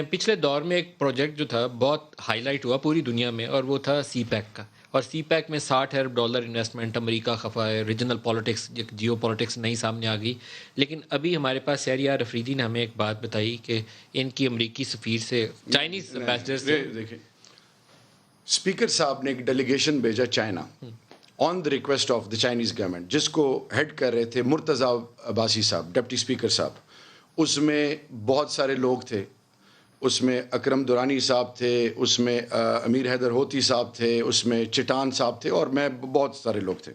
پچھلے دور میں ایک پروجیکٹ جو تھا بہت ہائی لائٹ ہوا پوری دنیا میں، اور وہ تھا سی پیک کا. اور سی پیک میں $60 ارب انویسٹمنٹ، امریکہ خفا ہے، ریجنل پالیٹکس جیو پالیٹکس نئی سامنے آ گئی. لیکن ابھی ہمارے پاس شہریار افریدی نے ہمیں ایک بات بتائی کہ ان کی امریکی سفیر سے، چائنیز امبیسڈر سے، دیکھیں اسپیکر صاحب نے ایک ڈیلیگیشن بھیجا China on the request of the Chinese government, جس کو ہیڈ کر رہے تھے مرتضیٰ عباسی صاحب، ڈپٹی اسپیکر صاحب. اس میں بہت سارے لوگ تھے، اس میں اکرم دورانی صاحب تھے، اس میں امیر حیدر ہوتی صاحب تھے، اس میں چٹان صاحب تھے، اور میں بہت سارے لوگ تھے.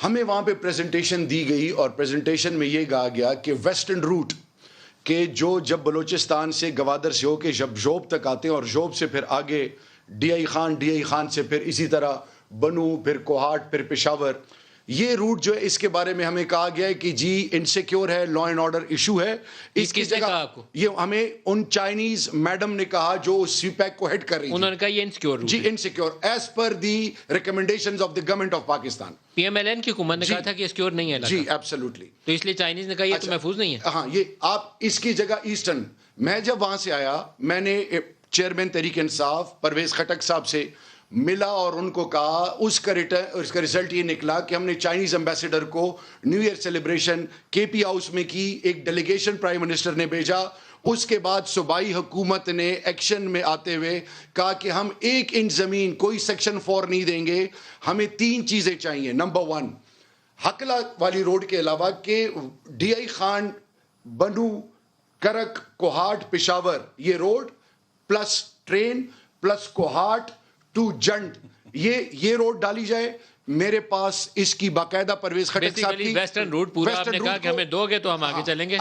ہمیں وہاں پہ پریزنٹیشن دی گئی، اور پریزنٹیشن میں یہ کہا گیا کہ ویسٹرن روٹ کہ جو جب بلوچستان سے گوادر سے ہو کے جب جوب تک آتے ہیں، اور جوب سے پھر آگے ڈی آئی خان سے پھر اسی طرح بنو، پھر کوہاٹ، پھر پشاور، یہ روٹ جو ہے اس کے بارے میں ہمیں کہا گیا ہے کہ جی انسیکیور ہے، لا اینڈ آرڈر ایشو ہے. اس کی جگہ یہ ہمیں ان چائنیز میڈم نے کہا جو سی پیک کو ہیڈ کر رہی تھی، انہوں نے کہا یہ انسیکیور روٹ جی insecure as per the recommendations of the government of Pakistan. P M L N کی حکومت نے کہا تھا کہ انسیکیور نہیں ہے. جی ایبسلیوٹلی. تو اس لیے چائنیز نے کہا یہ تو محفوظ نہیں ہے. ہاں، یہ آپ اس کی جگہ ایسٹرن. میں جب وہاں سے آیا، میں نے چیئرمین تحریک انصاف پرویز خٹک صاحب سے ملا اور ان کو کہا، اس کا رزلٹ یہ نکلا کہ ہم نے چائنیز امبیسڈر کو نیو ایئر سیلیبریشن کے پی ہاؤس میں کی، ایک ڈیلیگیشن پرائم منسٹر نے بھیجا. اس کے بعد صوبائی حکومت نے ایکشن میں آتے ہوئے کہا کہ ہم 1 انچ زمین، کوئی سیکشن 4 نہیں دیں گے. ہمیں 3 چیزیں چاہیے. نمبر 1 حقلہ والی روڈ کے علاوہ کہ ڈی آئی خان، بنو، کرک، کوہاٹ، پشاور، یہ road plus train plus Kohat to Jand, یہ روڈ ڈالی جائے. میرے پاس اس کی باقاعدہ پرویز خٹک صاحب کی ویسٹرن روٹ پورا آپ نے کہا کہ ہمیں دو گے تو ہم آگے چلیں گے.